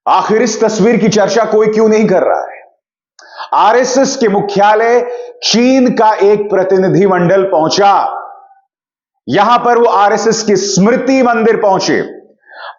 आखिर इस तस्वीर की चर्चा कोई क्यों नहीं कर रहा है? आरएसएस के मुख्यालय चीन का एक प्रतिनिधिमंडल पहुंचा। यहां पर वो आरएसएस के स्मृति मंदिर पहुंचे।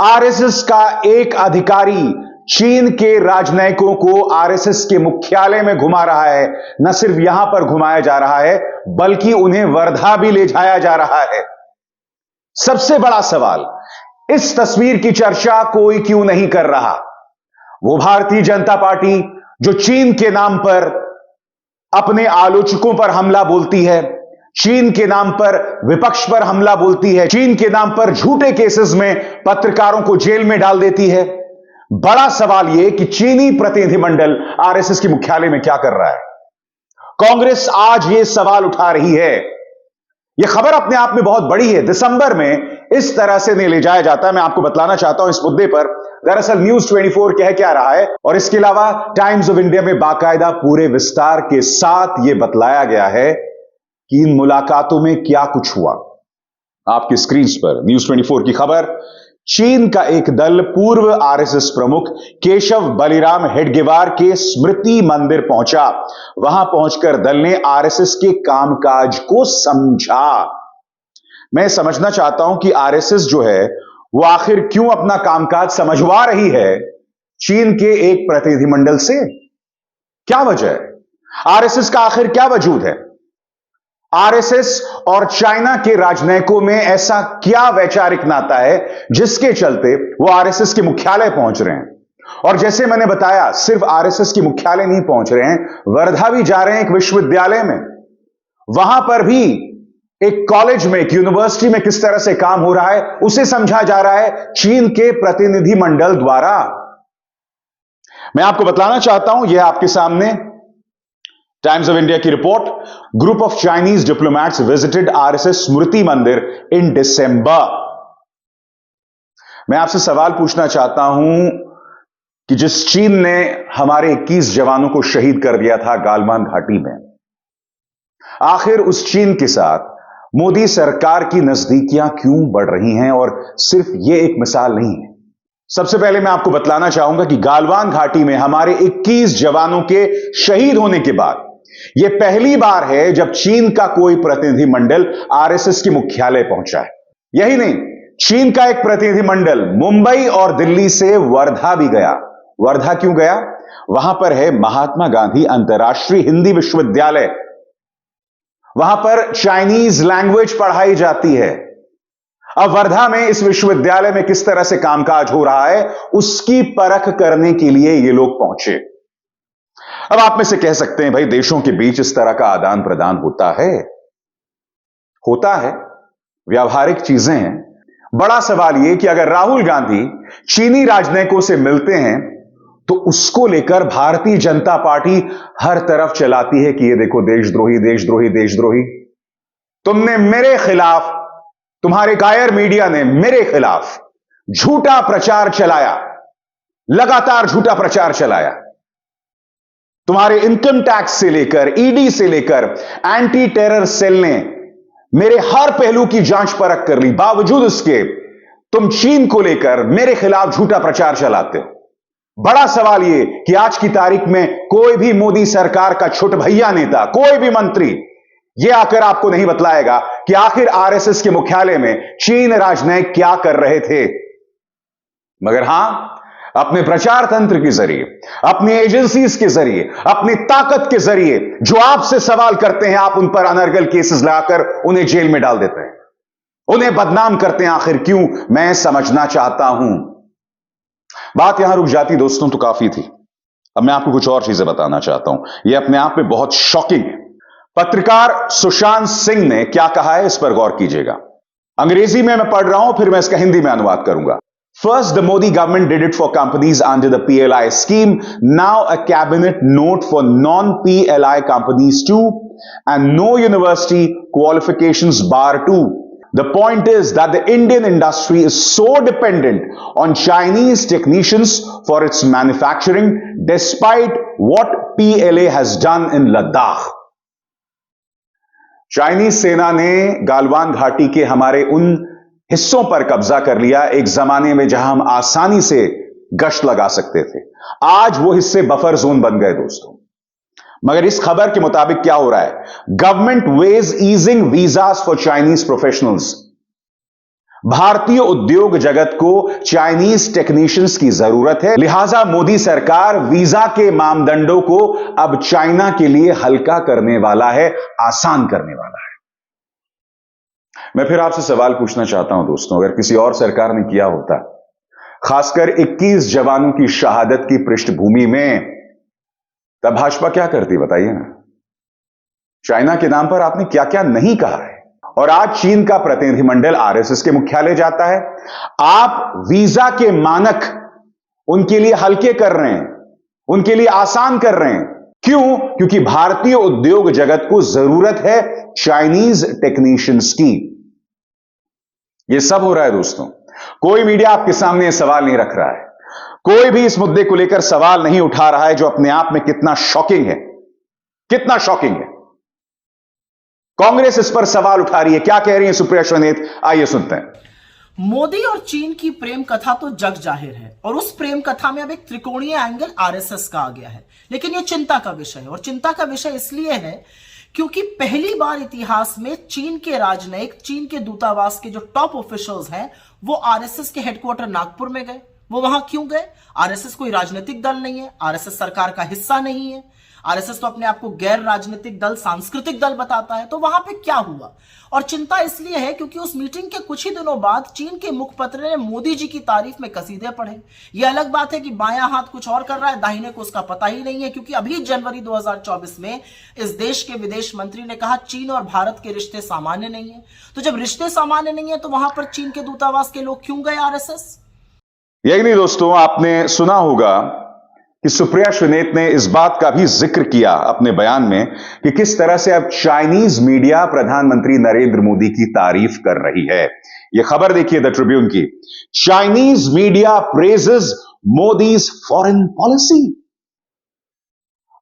आरएसएस का एक अधिकारी चीन के राजनयिकों को आरएसएस के मुख्यालय में घुमा रहा है। न सिर्फ यहां पर घुमाया जा रहा है, बल्कि उन्हें वर्धा भी ले जाया जा रहा है। सबसे बड़ा सवाल, इस तस्वीर की चर्चा कोई क्यों नहीं कर रहा? वो भारतीय जनता पार्टी जो चीन के नाम पर अपने आलोचकों पर हमला बोलती है, चीन के नाम पर विपक्ष पर हमला बोलती है, चीन के नाम पर झूठे केसेस में पत्रकारों को जेल में डाल देती है। बड़ा सवाल यह कि चीनी प्रतिनिधिमंडल आरएसएस के मुख्यालय में क्या कर रहा है? कांग्रेस आज यह सवाल उठा रही है। यह खबर अपने आप में बहुत बड़ी है। दिसंबर में इस तरह से नहीं ले जाया जाता। मैं आपको बतलाना चाहता हूं इस मुद्दे पर दरअसल न्यूज 24 कह क्या रहा है, और इसके अलावा टाइम्स ऑफ इंडिया में बाकायदा पूरे विस्तार के साथ यह बतलाया गया है कि इन मुलाकातों में क्या कुछ हुआ। आपकी स्क्रीन पर न्यूज 24 की खबर। चीन का एक दल पूर्व आरएसएस प्रमुख केशव बलिराम हेडगेवार के स्मृति मंदिर पहुंचा। वहां पहुंचकर दल ने आरएसएस के कामकाज को समझा। मैं समझना चाहता हूं कि आरएसएस जो है वो आखिर क्यों अपना कामकाज समझवा रही है चीन के एक प्रतिनिधिमंडल से? क्या वजह है? आरएसएस का आखिर क्या वजूद है? आरएसएस और चाइना के राजनयिकों में ऐसा क्या वैचारिक नाता है जिसके चलते वो आरएसएस के मुख्यालय पहुंच रहे हैं? और जैसे मैंने बताया, सिर्फ आरएसएस के मुख्यालय नहीं पहुंच रहे हैं, वर्धा भी जा रहे हैं, एक विश्वविद्यालय में। वहां पर भी एक कॉलेज में, एक यूनिवर्सिटी में किस तरह से काम हो रहा है उसे समझा जा रहा है चीन के प्रतिनिधिमंडल द्वारा। मैं आपको बताना चाहता हूं, यह आपके सामने टाइम्स ऑफ इंडिया की report. Group of Chinese diplomats visited RSS Smriti Mandir in दिसंबर। मैं आपसे सवाल पूछना चाहता हूं कि जिस चीन ने हमारे 21 जवानों को शहीद कर दिया था गालवान घाटी में, आखिर उस चीन के साथ मोदी सरकार की नजदीकियां क्यों बढ़ रही हैं? और सिर्फ यह एक मिसाल नहीं है। सबसे पहले मैं आपको बतलाना चाहूंगा कि गालवान घाटी में हमारे 21 जवानों के शहीद होने के बाद यह पहली बार है जब चीन का कोई प्रतिनिधिमंडल आरएसएस के मुख्यालय पहुंचा है। यही नहीं, चीन का एक प्रतिनिधिमंडल मुंबई और दिल्ली से वर्धा भी गया। वर्धा क्यों गया? वहां पर है महात्मा गांधी अंतर्राष्ट्रीय हिंदी विश्वविद्यालय। वहां पर चाइनीज लैंग्वेज पढ़ाई जाती है। अब वर्धा में इस विश्वविद्यालय में किस तरह से कामकाज हो रहा है उसकी परख करने के लिए ये लोग पहुंचे। अब आप में से कह सकते हैं, भाई देशों के बीच इस तरह का आदान प्रदान होता है, व्यावहारिक चीजें हैं। बड़ा सवाल यह कि अगर राहुल गांधी चीनी राजनयिकों से मिलते हैं तो उसको लेकर भारतीय जनता पार्टी हर तरफ चलाती है कि ये देखो देशद्रोही, देशद्रोही, देशद्रोही। तुमने मेरे खिलाफ, तुम्हारे कायर मीडिया ने मेरे खिलाफ झूठा प्रचार चलाया, लगातार झूठा प्रचार चलाया। तुम्हारे इनकम टैक्स से लेकर, ईडी से लेकर एंटी टेरर सेल ने मेरे हर पहलू की जांच परख कर ली। बावजूद उसके तुम चीन को लेकर मेरे खिलाफ झूठा प्रचार चलाते हो। बड़ा सवाल यह कि आज की तारीख में कोई भी मोदी सरकार का छोट भैया नेता, कोई भी मंत्री यह आकर आपको नहीं बतलाएगा कि आखिर आरएसएस के मुख्यालय में चीन राजनयिक क्या कर रहे थे। मगर हां, अपने प्रचार तंत्र के जरिए, अपनी एजेंसीज के जरिए, अपनी ताकत के जरिए जो आपसे सवाल करते हैं, आप उन पर अनर्गल केसेस लगाकर उन्हें जेल में डाल देते हैं, उन्हें बदनाम करते हैं। आखिर क्यों? मैं समझना चाहता हूं। बात यहां रुक जाती दोस्तों तो काफी थी। अब मैं आपको कुछ और चीजें बताना चाहता हूं। यह अपने आप में बहुत शॉकिंग है। पत्रकार सुशांत सिंह ने क्या कहा है, इस पर गौर कीजिएगा। अंग्रेजी में मैं पढ़ रहा हूं, फिर मैं इसका हिंदी में अनुवाद करूंगा। First, the Modi government did it for companies under the PLI scheme. Now a cabinet note for non-PLI companies too, and no university qualifications bar too. The point is that the Indian industry is so dependent on Chinese technicians for its manufacturing, despite what PLA has done in Ladakh. Chinese सेना ने गालवान घाटी के हमारे उन हिस्सों पर कब्जा कर लिया एक जमाने में जहां हम आसानी से गश्त लगा सकते थे। आज वो हिस्से बफर जोन बन गए दोस्तों। मगर इस खबर के मुताबिक क्या हो रहा है? Government weighs easing visas for Chinese professionals. भारतीय उद्योग जगत को चाइनीज टेक्नीशियंस की जरूरत है, लिहाजा मोदी सरकार वीजा के मानदंडों को अब चाइना के लिए हल्का करने वाला है, आसान करने वाला है। मैं फिर आपसे सवाल पूछना चाहता हूं दोस्तों, अगर किसी और सरकार ने किया होता, खासकर 21 जवानों की शहादत की पृष्ठभूमि में, तब भाजपा क्या करती बताइए ना। चाइना के नाम पर आपने क्या क्या नहीं कहा है। और आज चीन का प्रतिनिधिमंडल आरएसएस के मुख्यालय जाता है। आप वीजा के मानक उनके लिए हल्के कर रहे हैं, उनके लिए आसान कर रहे हैं। क्यों? क्योंकि भारतीय उद्योग जगत को जरूरत है चाइनीज टेक्नीशियंस की। यह सब हो रहा है दोस्तों। कोई मीडिया आपके सामने यह सवाल नहीं रख रहा है, कोई भी इस मुद्दे को लेकर सवाल नहीं उठा रहा है, जो अपने आप में कितना शॉकिंग है, कितना शॉकिंग है। कांग्रेस इस पर सवाल उठा रही है। क्या कह रही है सुप्रिया श्रीनेत, आइए सुनते हैं। मोदी और चीन की प्रेम कथा तो जग जाहिर है, और उस प्रेम कथा में अब एक त्रिकोणीय एंगल आरएसएस का आ गया है। लेकिन यह चिंता का विषय है, और चिंता का विषय इसलिए है क्योंकि पहली बार इतिहास में चीन के राजनयिक, चीन के दूतावास के जो टॉप ऑफिशियल्स हैं, वो आरएसएस के हेडक्वार्टर नागपुर में गए। वो वहां क्यों गए? आरएसएस कोई राजनीतिक दल नहीं है, आरएसएस सरकार का हिस्सा नहीं है, आरएसएस तो अपने आप को गैर राजनीतिक दल, सांस्कृतिक दल बताता है। तो वहां पे क्या हुआ? और चिंता इसलिए है क्योंकि उस मीटिंग के कुछ ही दिनों बाद चीन के मुखपत्र ने मोदी जी की तारीफ में कसीदे पढ़े। यह अलग बात है कि बायां हाथ कुछ और कर रहा है, दाहिने को उसका पता ही नहीं है, क्योंकि अभी जनवरी 2024 में इस देश के विदेश मंत्री ने कहा चीन और भारत के रिश्ते सामान्य नहीं है। तो जब रिश्ते सामान्य नहीं है, तो वहां पर चीन के दूतावास के लोग क्यों गए आरएसएस? यही नहीं दोस्तों, आपने सुना होगा कि सुप्रिया श्रीनेत ने इस बात का भी जिक्र किया अपने बयान में कि किस तरह से अब चाइनीज मीडिया प्रधानमंत्री नरेंद्र मोदी की तारीफ कर रही है। यह खबर देखिए द ट्रिब्यून की। Chinese media praises Modi's foreign policy.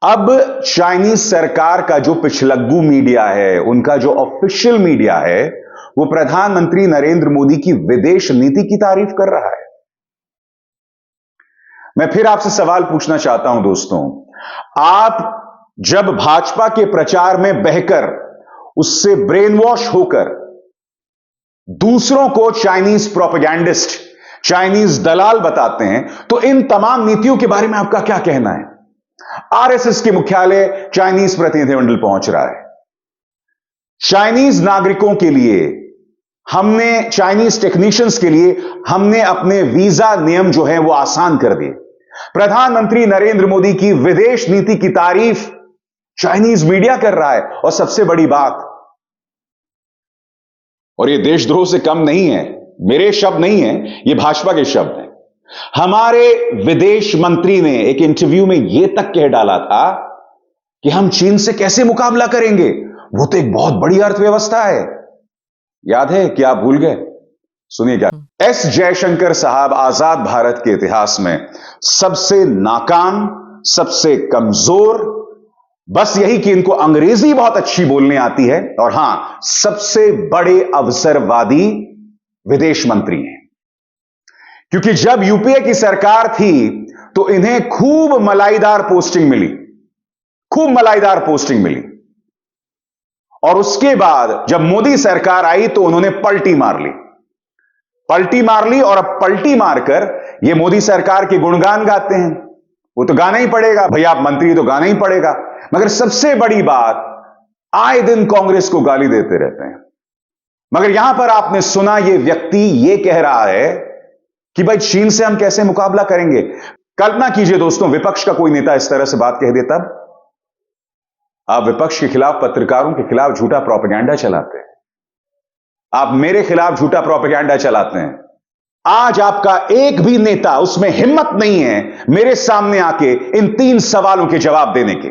अब चाइनीज सरकार का जो पिछलग्गू मीडिया है, उनका जो ऑफिशियल मीडिया है, वो प्रधानमंत्री नरेंद्र मोदी की विदेश नीति की तारीफ कर रहा है। मैं फिर आपसे सवाल पूछना चाहता हूं दोस्तों, आप जब भाजपा के प्रचार में बहकर, उससे ब्रेन वॉश होकर दूसरों को चाइनीज प्रोपेगेंडिस्ट, चाइनीज दलाल बताते हैं, तो इन तमाम नीतियों के बारे में आपका क्या कहना है? आरएसएस के मुख्यालय चाइनीज प्रतिनिधिमंडल पहुंच रहा है। चाइनीज नागरिकों के लिए हमने, चाइनीज टेक्नीशियंस के लिए हमने अपने वीजा नियम जो है वो आसान कर दिए। प्रधानमंत्री नरेंद्र मोदी की विदेश नीति की तारीफ चाइनीज मीडिया कर रहा है। और सबसे बड़ी बात, और ये देशद्रोह से कम नहीं है, मेरे शब्द नहीं है, ये भाजपा के शब्द हैं। हमारे विदेश मंत्री ने एक इंटरव्यू में यह तक कह डाला था कि हम चीन से कैसे मुकाबला करेंगे, वो तो एक बहुत बड़ी अर्थव्यवस्था है। याद है कि आप भूल गए? सुनिए क्या एस जयशंकर साहब आजाद भारत के इतिहास में सबसे नाकाम, सबसे कमजोर, बस यही कि इनको अंग्रेजी बहुत अच्छी बोलने आती है, और हां, सबसे बड़े अवसरवादी विदेश मंत्री हैं। क्योंकि जब यूपीए की सरकार थी तो इन्हें खूब मलाईदार पोस्टिंग मिली, खूब मलाईदार पोस्टिंग मिली। और उसके बाद जब मोदी सरकार आई तो उन्होंने पलटी मार ली, पलटी मार ली। और अब पलटी मारकर ये मोदी सरकार के गुणगान गाते हैं। वो तो गाना ही पड़ेगा भैया, आप मंत्री तो गाना ही पड़ेगा। मगर सबसे बड़ी बात, आए दिन कांग्रेस को गाली देते रहते हैं। मगर यहां पर आपने सुना ये व्यक्ति ये कह रहा है कि भाई चीन से हम कैसे मुकाबला करेंगे। कल्पना कीजिए दोस्तों, विपक्ष का कोई नेता इस तरह से बात कह देता। आप विपक्ष के खिलाफ, पत्रकारों के खिलाफ झूठा प्रोपेगेंडा चलाते हैं, आप मेरे खिलाफ झूठा प्रोपेगेंडा चलाते हैं। आज आपका एक भी नेता, उसमें हिम्मत नहीं है मेरे सामने आके इन 3 सवालों के जवाब देने के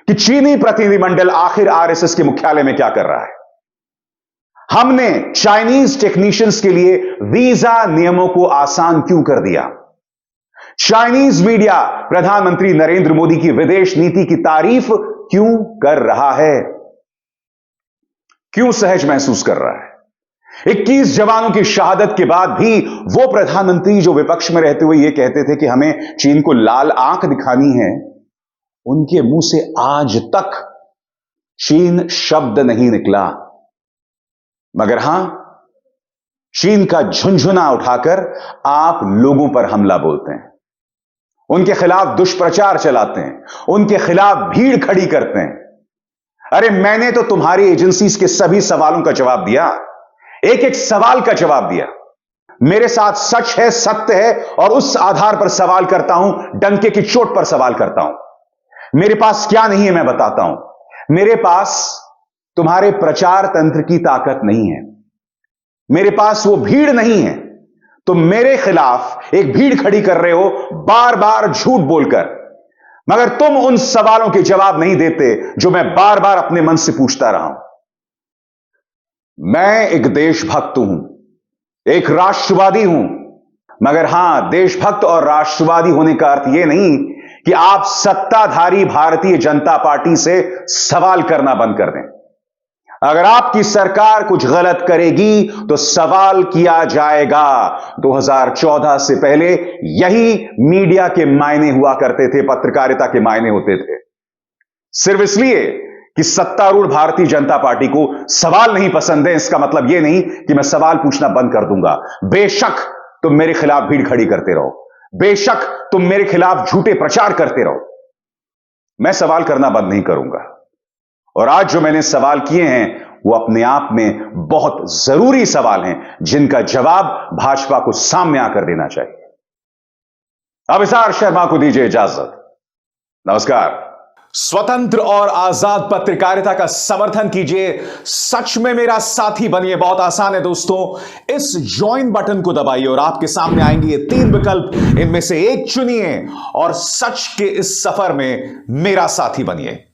कि चीनी प्रतिनिधिमंडल आखिर आरएसएस के मुख्यालय में क्या कर रहा है। हमने चाइनीज टेक्नीशियंस के लिए वीजा नियमों को आसान क्यों कर दिया। चाइनीज मीडिया प्रधानमंत्री नरेंद्र मोदी की विदेश नीति की तारीफ क्यों कर रहा है, क्यों सहज महसूस कर रहा है। 21 जवानों की शहादत के बाद भी वो प्रधानमंत्री जो विपक्ष में रहते हुए ये कहते थे कि हमें चीन को लाल आंख दिखानी है, उनके मुंह से आज तक चीन शब्द नहीं निकला। मगर हां, चीन का झुनझुना उठाकर आप लोगों पर हमला बोलते हैं, उनके खिलाफ दुष्प्रचार चलाते हैं, उनके खिलाफ भीड़ खड़ी करते हैं। अरे मैंने तो तुम्हारी एजेंसीज के सभी सवालों का जवाब दिया, एक एक सवाल का जवाब दिया। मेरे साथ सच है, सत्य है, और उस आधार पर सवाल करता हूं, डंके की चोट पर सवाल करता हूं। मेरे पास क्या नहीं है मैं बताता हूं। मेरे पास तुम्हारे प्रचार तंत्र की ताकत नहीं है, मेरे पास वो भीड़ नहीं है। तुम मेरे खिलाफ एक भीड़ खड़ी कर रहे हो बार बार झूठ बोलकर, मगर तुम उन सवालों के जवाब नहीं देते जो मैं बार बार अपने मन से पूछता रहा हूं। मैं एक देशभक्त हूं, एक राष्ट्रवादी हूं, मगर हां, देशभक्त और राष्ट्रवादी होने का अर्थ यह नहीं कि आप सत्ताधारी भारतीय जनता पार्टी से सवाल करना बंद कर दें। अगर आपकी सरकार कुछ गलत करेगी तो सवाल किया जाएगा। 2014 से पहले यही मीडिया के मायने हुआ करते थे, पत्रकारिता के मायने होते थे। सिर्फ इसलिए कि सत्तारूढ़ भारतीय जनता पार्टी को सवाल नहीं पसंद है, इसका मतलब यह नहीं कि मैं सवाल पूछना बंद कर दूंगा। बेशक तुम मेरे खिलाफ भीड़ खड़ी करते रहो, बेशक तुम मेरे खिलाफ झूठे प्रचार करते रहो, मैं सवाल करना बंद नहीं करूंगा। और आज जो मैंने सवाल किए हैं वो अपने आप में बहुत जरूरी सवाल हैं, जिनका जवाब भाजपा को सामने आकर देना चाहिए। अभिसार शर्मा को दीजिए इजाजत। नमस्कार। स्वतंत्र और आजाद पत्रकारिता का समर्थन कीजिए, सच में मेरा साथी बनिए। बहुत आसान है दोस्तों, इस ज्वाइन बटन को दबाइए और आपके सामने आएंगे ये 3 विकल्प, इनमें से एक चुनिए और सच के इस सफर में मेरा साथी बनिए।